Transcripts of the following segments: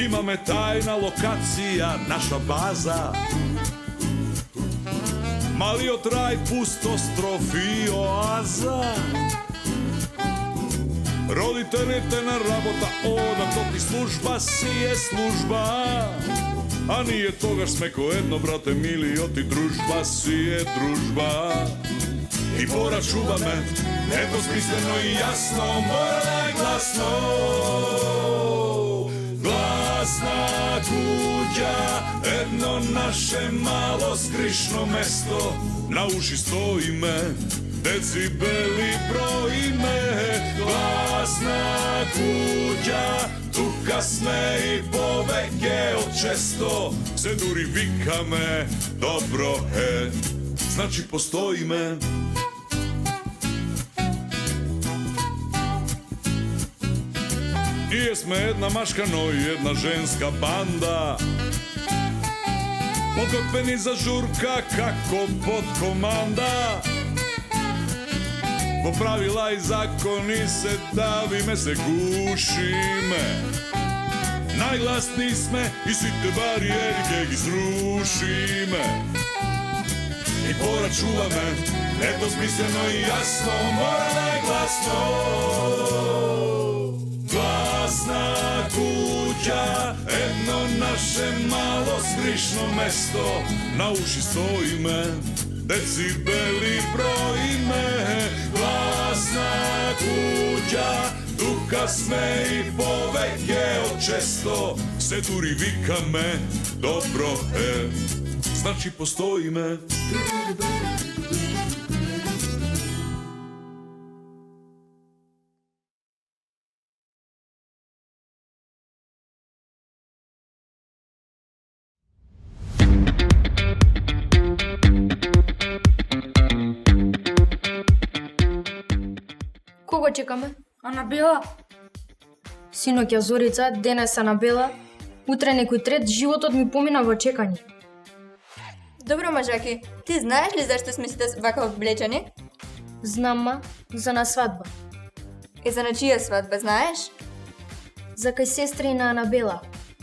Ima me tajna lokacija, naša baza. Mali otraj, pustostrof i oaza. Roditelji te na rabota oda, to ti služba si je služba. A nije toga smeko jedno, brate mili, oti družba si je družba. I Bora čuva me, nedvosmisleno i jasno, mora i glasno. Glasna kuća, jedno naše malo skrišno mesto. Na uši stoji me, decibeli broji me. Glasna kuća, tu kasne i poveke od često. Se duri vika me, dobro he, znači postoji me. Nije sme jedna maška, no i jedna ženska banda. Pokopeni žurka kako pod komanda. Po pravila i zakoni se davime, se gušime. Najglasniji sme i svi te barijeri keg izrušime. I Bora čuva me, nedvosmisleno i jasno, mora najglasno. Glasna kuća, jedno naše malo skrišno mesto. Na uši stoji me, decibeli broji me. Glasna kuća, tu kasne i poveke od često. Se duri vika me, dobro he, znači postoji me. Кого чекаме? Анабела? Синоќа Зорица, денес Анабела, утре некој трет, животот ми помина во чекање. Добро, мажаки, ти знаеш ли зашто сме сите вака облечени? Знам, ма, за на свадба. И за на чија свадба, знаеш? За кај сестри на Анабела.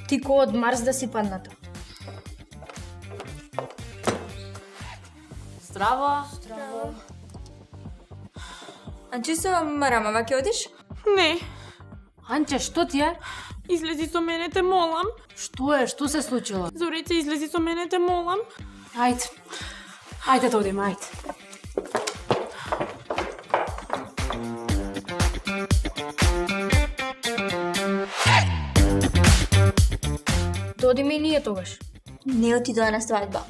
Тико од Марс да си падната. Здраво. Здраво. Анчи со марамава ќе одиш? Не, Анче, што ти е? излези со мене, те молам. Што е? Што се случило? Зорица, излези со мене, те молам. Ајде. Ајде да одиме, ајде. Да одиме и ние тогаш. Не отидоа на свадба.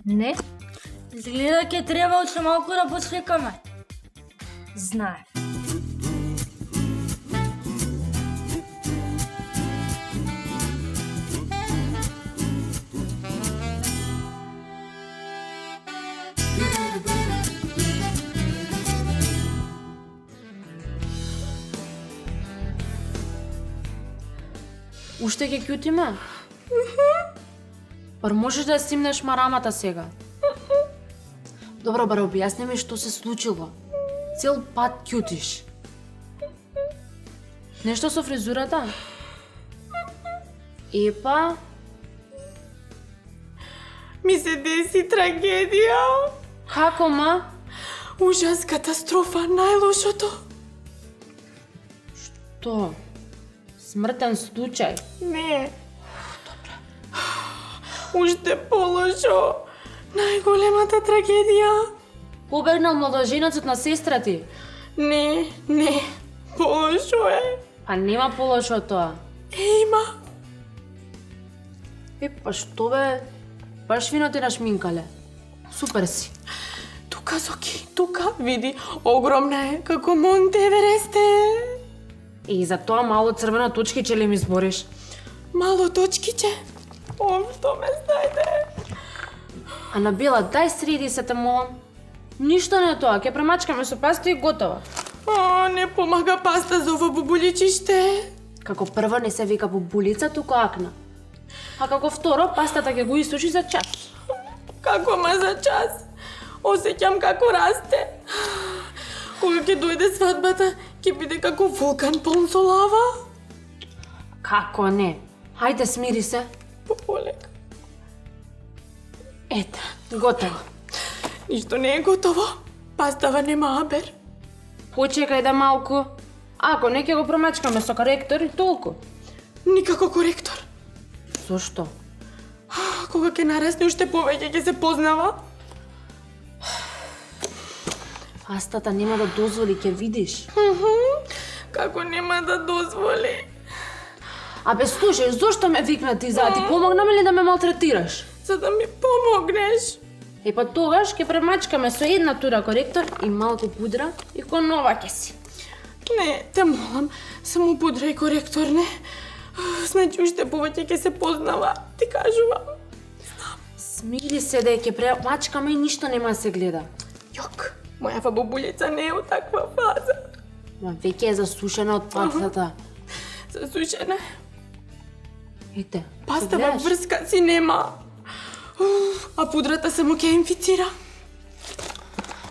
Не? Изгледа ќе треба уште малку да почекаме. Знае. Уште ќе кјутиме? Бар можеш да ја стимнеш марамата сега? Добро, бар објасни ми што се случило. Цел пат кјутиш. Нешто со фризурата? Епа, Ми се деси трагедија. како ма? Ужас, катастрофа, најлошото. Што? Смртен случај? Не. Уште полошо. Најголемата трагедија. Побегнал младоженецот на сестра ти? Не, полошо е. Па нема полошо од тоа. Има. Па што бе? Баш фино ти нашминкале. Супер си. Тука, Зоки, тука, види, огромна е, како Монте Еверест е. И за тоа мало црвено точкиче ли ми збориш? Мало точкиче. Што ме знајде. Анабела, дај среди се те молам. Ништо не е тоа, ќе премачкаме со паста и готово. Не помага паста за ова бубуличиште. Како прво не се вика бубулица, туку акна. А како второ, пастата ќе го исуши за час. Како ма за час? Осеќам како расте. Кога ќе дојде свадбата, ќе биде како вулкан полн со лава. Како не? Хајде, смири се. Полека. Ете, готово. Ништо не е готово. Пастава нема абер. Почекај да малку. Ако не ќе го промачкаме со коректор и толку. Никако коректор. Зошто? Кога ќе нарасне уште повеќе ќе се познава. Пастата нема да дозволи, ќе видиш. Како нема да дозволи. Абе, слушај, зошто ме викна ти за? Ти помогнам ли да ме малтретираш? За да ми помогнеш. Е па тогаш ќе премачкаме со една тура коректор и малку пудра и кон нова ќе си. Не, те молам, само пудра и коректор, не. Значи уште повеќе ќе се познава, ти кажувам. Смири се да ќе премачкаме и ништо нема да се гледа. Јок, мојава бабулица не е у таква фаза. Ма веќе е засушена од пастата. Засушена. Ете, Пастава гледаш? врска си нема. А пудрата само ќе инфицира.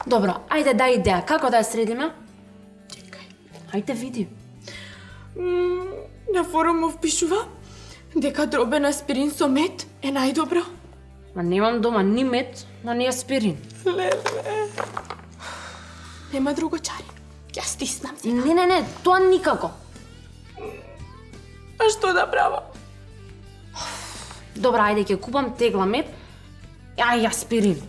Добро, ајде дај идеја, како да ја средиме? Чекај. Ајде види. На форумов пишува дека дробен аспирин со мед е најдобро. Ма немам дома ни мед, ни аспирин. Леле. Нема друго чари. Ќе стиснам си. Не, тоа никако. А што да правам? Добро, ајде ќе купам тегла мед, и аспирин.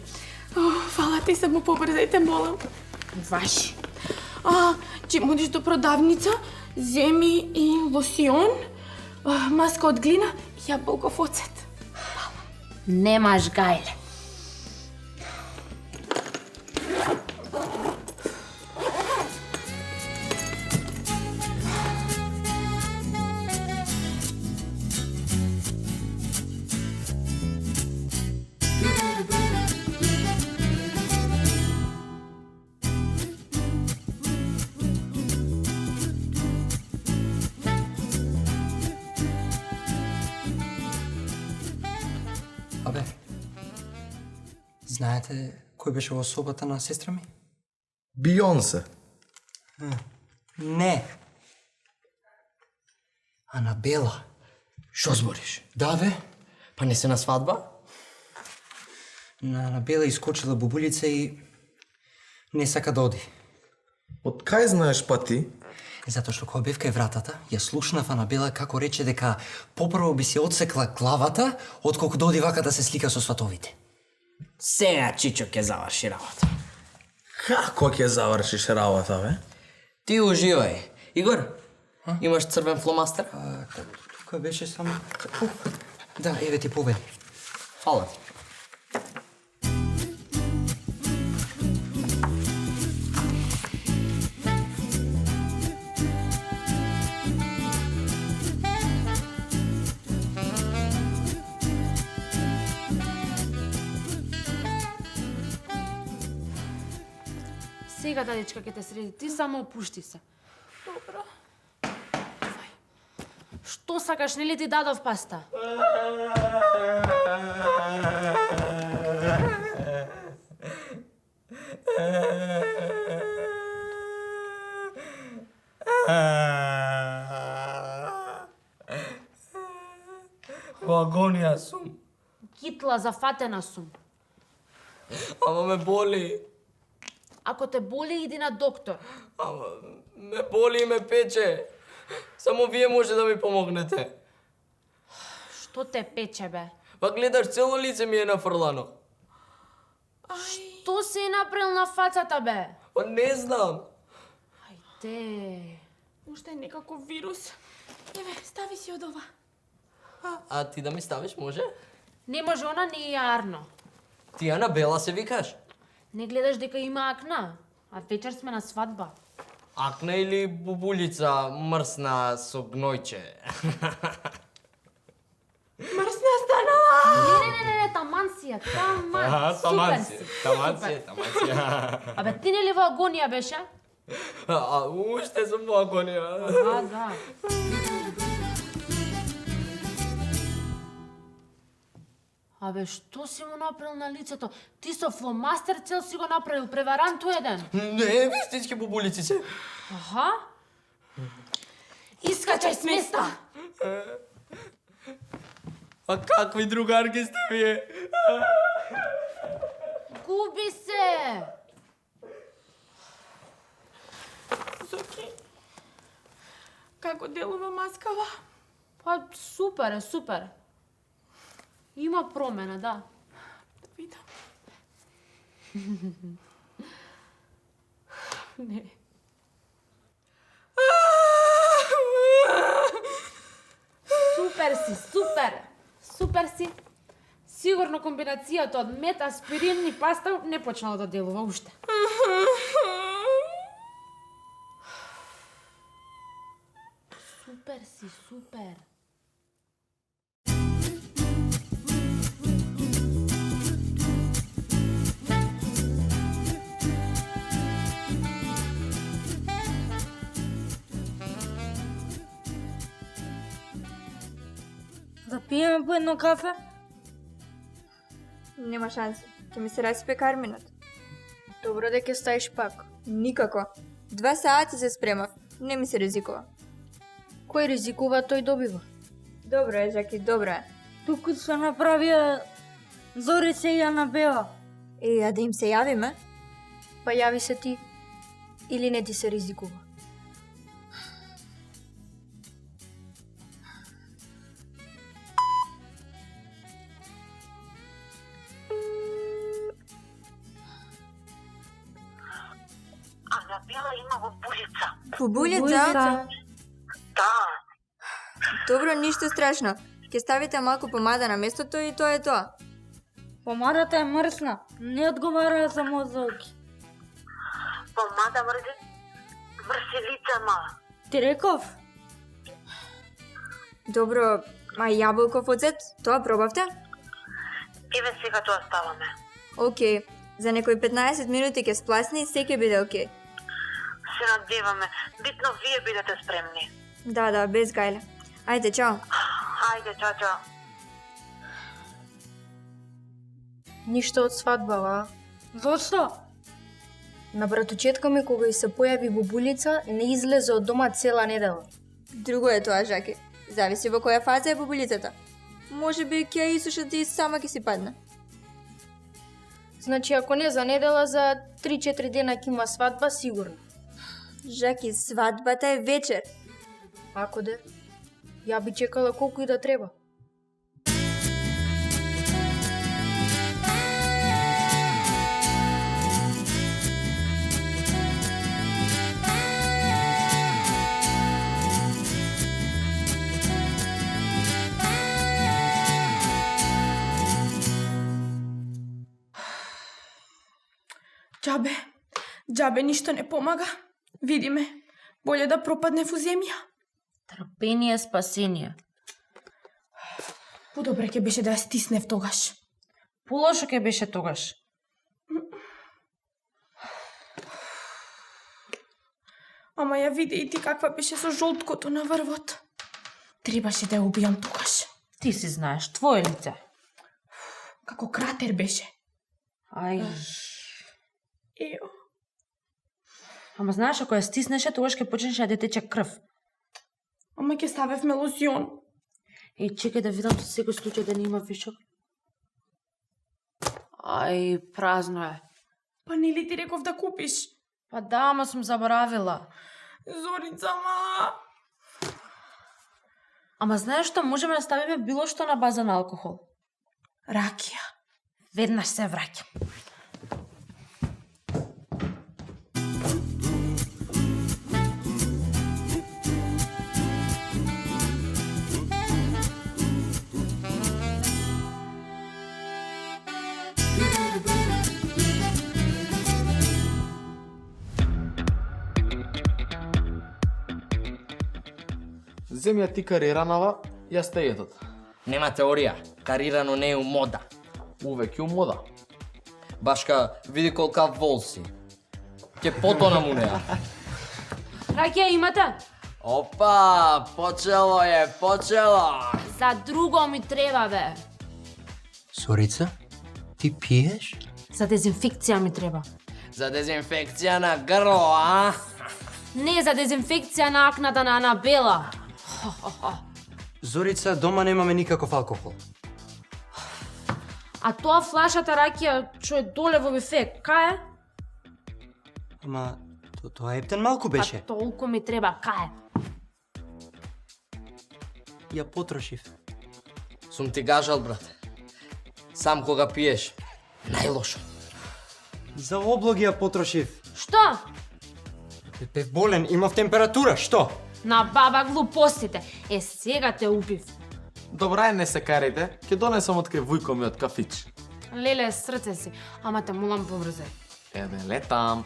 Фала ти, само побрзајте, молам. Ваши. Че одиш до продавница, земи и лосион, маска од глина и јаболков оцет. Немаш гајле. Абе, знаете кој беше во собата на сестра ми? Бионсе. Не. Анабела. Шо збориш? Да, бе. Па не се на свадба? На Анабела искочила бубулица и не сака да оди. Од кај знаеш па ти? Затоа што кога бев кај вратата, ја слушнав Анабела како рече дека попрво би се одсекла главата, отколку да оди вака да се слика со сватовите. Сега Чичо ќе заврши работа. Како ќе завршиш работа, бе? Ти уживај. Игор, имаш црвен фломастер? Кој беше само... Да, еве ти поведи. Фала ти. Сега дадичка ќе те среди, ти само опушти се. Добро. Што сакаш, нели ти дадов паста? Во агонија сум. Китла, зафатена сум. Ама ме боли. Ако те боли, иди на доктор. Ама ме боли и ме пече. Само вие може да ми помогнете. Што те пече, бе? Па гледаш, цело лице ми е нафрлано. Што си направил на фацата, бе? Па не знам. Ајде. Уште е некаков вирус. Еве, стави си од ова. А ти да ми ставиш, може? Не може, она не е Арно. Ти Анабела се викаш? Не гледаш дека има акна? А вечер сме на свадба. Акна или бубулица мрсна со гнојче? Мрсна станала! Не, таман си е, таман. Таман Супер си, си. таман Супер. си, таман си. Абе, ти нели во агонија беше? Уште сум во агонија. Да. Абе, што си му направил на лицето? Ти со фломастер цел си го направил, преваранто еден. Не, вистински бубулици се. Аха. Искачај с места! А какви другарки сте вие? Губи се! Зоки, како делува маскава? Па супер е, супер. Има промена, да. Да видам. Не. Супер си, супер! Супер си. Сигурно комбинацијата од мед, аспирин и паста не почнала да делува уште. Супер си, супер. Да пиеме по едно кафе? Нема шанси. Ќе ми се распе карминот. Добро дека стаиш пак. Никако. 2 сати се спремав. Не ми се ризикува. Кој ризикува, тој добива. Добро е, Жаки, добро е. Туку се направија Зорица и Анабела. А да им се јавиме? Па јави се ти. Или не ти се ризикува. Анабела има во булица. По булица? Да. Добро, ништо страшно. Ќе ставите малку помада на местото и тоа е тоа. Помадата е мрсна. Не одговара за мозолки. Помада мрзи. Мрси лицама. Ти реков? Добро, а јаболков оцет, тоа пробавте? Еве сега тоа ставаме. Океј, за некои 15 минути ќе спласни и се ќе биде океј. Се надеваме. Битно вие бидете спремни. Да, без гајле. Ајде, чао. Ајде, чао. Ништо од свадбава. Зошто? На братучетка ми кога и се појави бубулица, не излезе од дома цела недела. Друго е тоа, Жаки. Зависи во која фаза е бубулицата. Може би ќе ја исушат и сама ќе си падне. Значи, ако не за недела, за 3-4 дена ќе има свадба, сигурно. Жаки, свадбата е вечер. Ако де, ја би чекала колку и да треба. Џабе ништо не помага. Види ме, боле да пропадне во земја. Трпение, спасение. Подобре ќе беше да ја стиснев тогаш. Полошо ке беше тогаш. Ама ја види и ти каква беше со жолткото на врвот. Требаше да ја убијам тогаш. Ти си знаеш, твое лице. Како кратер беше. Ај. Ео. Ама знаеш, ако ја стиснеше, тогаш ќе почнеше да тече крв. Ама ќе ставевме лосјон. И чекај да видам за секој случај да не има вишок. Ај, празно е. Па нели ти реков да купиш? Па да, ама сум заборавила. Зорица, ма. Ама знаеш што, можеме да ставиме било што на база на алкохол. Ракија. Веднаш се враќам. Земја ти кариранава, јас тејетот. Нема теорија. Карирано не е у мода. Увеќе у мода. Башка, види колка вол си. Ке потона му неа. Ракија имате? Опа, почело е, почело. За друго ми треба, бе. Зорица, ти пиеш? За дезинфекција ми треба. За дезинфекција на грло, а? Не за дезинфекција на акната на Анабела. Зорица, дома немаме никаков алкохол. А тоа флашата ракија што е доле во бифе, кај е? Ама, тоа ептен малку беше. А толку ми треба, кај е? Ја потрошив. Сум ти кажал, брате. Сам кога пиеш, најлошо. За облоги ја потрошив. Што? Бев болен, имав температура, што? На баба глупостите. Сега те убив. Добра е, не се карите. Ќе донесам од кај вујко ми од кафич. Леле, срце си. Ама те молам побрзај. Еде, летам.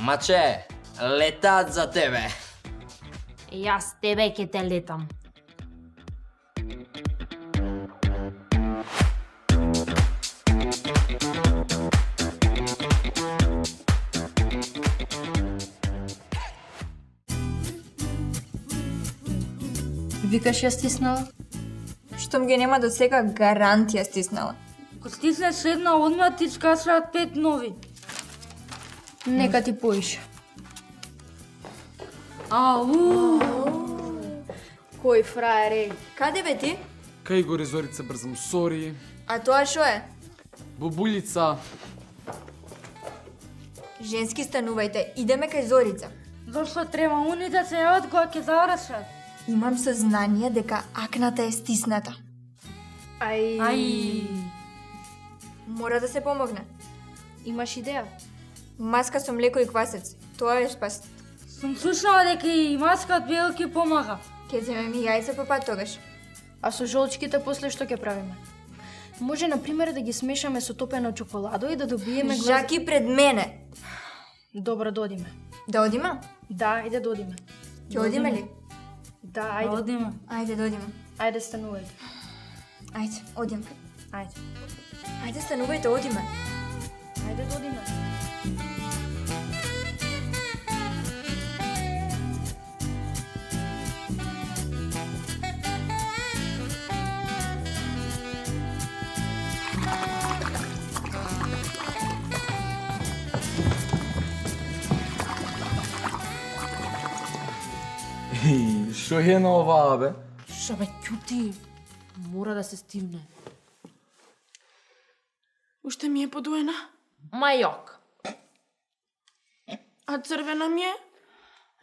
Маче, летаат за тебе. Јас тебе ќе те летам. Викаш ја стиснала? Штом ги нема до сега, гарантија стиснала. Ако стиснеш една одма, ти скачаат 5 нови. Нека ти поише. Ау! Кој фраер е? Каде бе ти? Кај горе Зорица, брзам, сори. А тоа шо е? Бубулица. Женски станувајте, идеме кај Зорица. Зошто треба уни да се јават кога ќе завршат? Имам сознание дека акната е стисната. Ај. Мора да се помогне. Имаш идеја? Маска со млеко и квасец. Тоа е спас. Сум слушнала дека и маска од белки помага. Ке земе ми јајца по пат тогаш. А со жолчките после што ќе правиме? Може, на пример, да ги смешаме со топено чоколадо и да добиеме Жаки пред мене. Добро, да одиме. Да одиме? Да, иде да одиме. Ќе одиме ли? Да, ајде. Одиме. Ајде да одиме. Ајде, станувајте. Ајде, одиме. Ајде. Ајде станувајте, одиме. Ајде да одиме. Шо е на оваа, бе? Шо бе, ќути. Мора да се стивне. Уште ми е подуена. Мајок. А црвена ми е?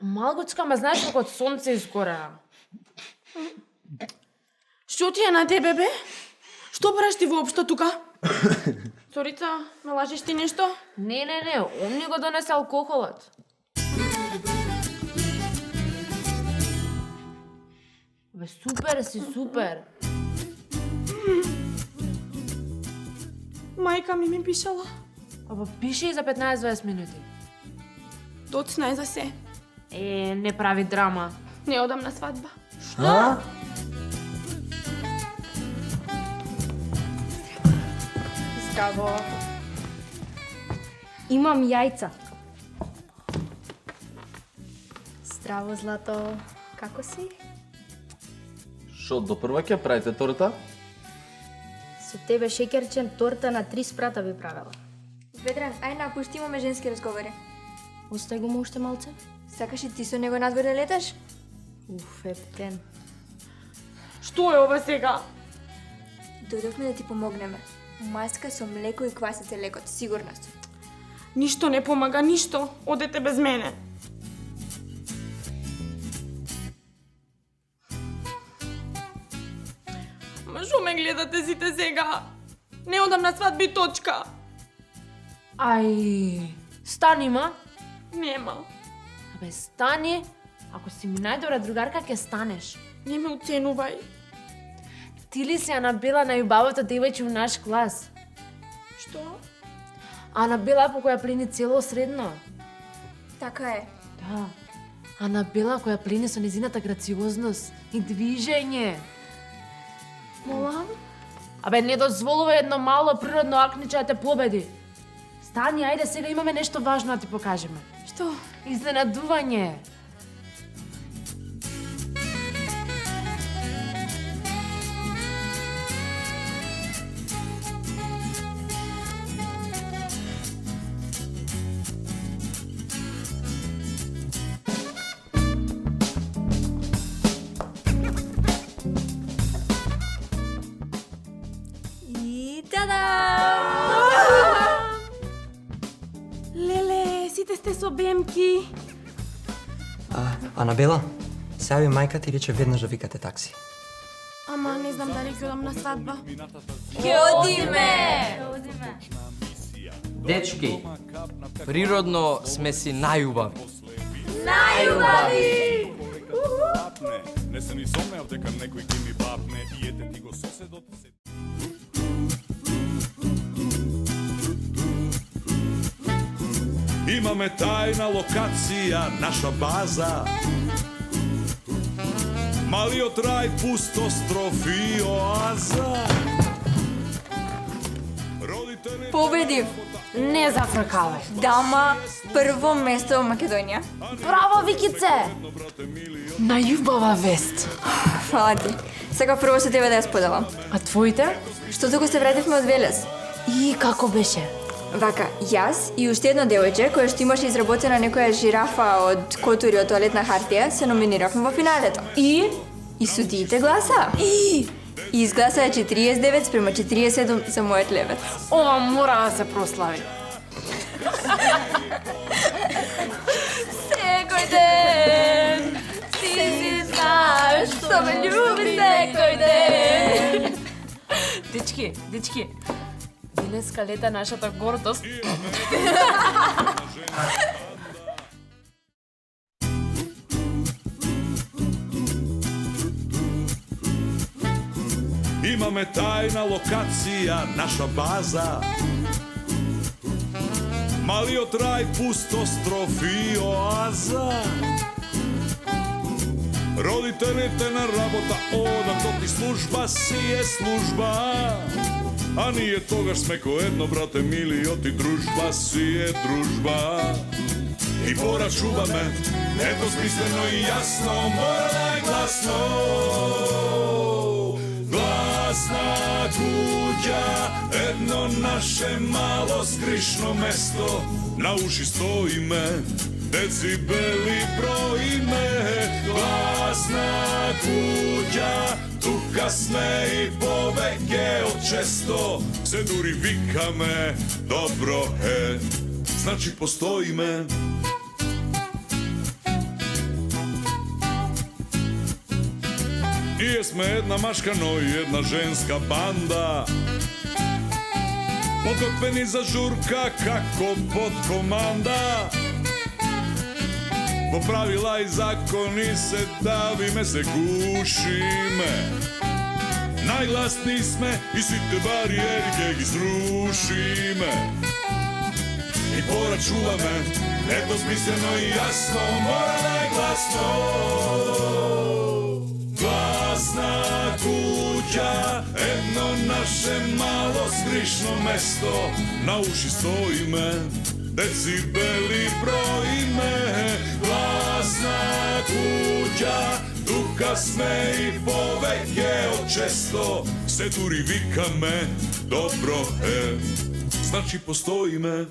Малгучка, ма знаеш како од сонце изгорена. Што ти е на тебе, бе? Што правиш ти воопшто тука? Зорица, ме лажеш ти нешто? Не, он ни го донесе алкохолот. Бе, супер си, супер. Мајка ми пишала. Ама пише и за 15-20 минути. Доцна е за се. Не прави драма. Не одам на свадба. А? Здраво. Имам јајца. Здраво, Злато. Како си? Шо, допрва ќе правите торта? Со тебе шеќерчен торта на 3 спрата би правела. Ведран, ај напушти, имаме женски разговори. Остај го уште малце? Сакаш и ти со него надвор да леташ? Уф, ептен. Што е ова сега? Дојдовме да ти помогнеме. Маска со млеко и квасец е лекот, сигурна сум. Ништо не помага, ништо. Одете без мене. Ма шо ме гледате сите сега? Не одам на свадби, точка. Ај, стани, ма. Нема. Абе, стани. Ако си ми најдобра другарка, ќе станеш. Не ме уценувај. Ти ли си Анабела, најубавата девојче во наш клас? Што? Анабела по која плени цело средно. Така е. Да. Анабела која плени со незината грациозност и движење. Молам? Абе, не дозволува едно мало природно акниче да те победи. Стани, ајде, сега имаме нешто важно да ти покажеме. Што? Изненадување. сте со бемки? Анабела, се јави мајка ти рече веднаш да викате такси. Ама не знам дали ќе одам на свадба. Дечки, природно сме си најубави. Не се ни сомнеав дека некој ќе ми бапне и ете ти го соседот се... Имаме тајна локација, наша база. Малиот рај, пуст остров и оаза. Победив! Не зафркавај. Дама, прво место во Македонија. Браво, Викице! Најубава вест. Фала ти. Сега прво со тебе да ја споделам. А твоите? Што туку се вративме од Велес. И како беше? Вака, јас и уште едно девојче кое што имаше изработена некоја жирафа од котури од тоалетна хартија се номиниравме во финалето. И судиите гласа. И изгласаа 49 спрема 47 за мојот левец. Ова мора да се прослави. Секој ден ти си знаеш што ме љуби секој ден. Дечки, денеска лета нашата гордост. Имаме тајна локација, наша база. Малиот рај, пуст остров и оаза. Родителите на работа одат, оти служба си е служба. А ние тогаш сме ко едно, брате мили, оти дружба си е дружба. И порачуваме, недосмислено и јасно, мора и гласно. Гласна куќа, едно наше мало скришно место. На уши стоиме, децибели броиме. Гласна куќа, тука сме и повеќе од често. Се дури викаме, добро е, значи постоиме. Ние сме една машка, но и една женска банда. Подготвени за журка, како под команда. По правила и закони се давиме, се гушиме. Најгласни сме и сите бариери ќе ги срушиме. И порачуваме, недосмислено и јасно, мора најгласно. Гласна куќа, едно наше мало скришно место. На уши стоиме, децибели броиме. Гласна куќа, тука сме и повеќе од често. Се дури викаме, добро е, значи постоиме.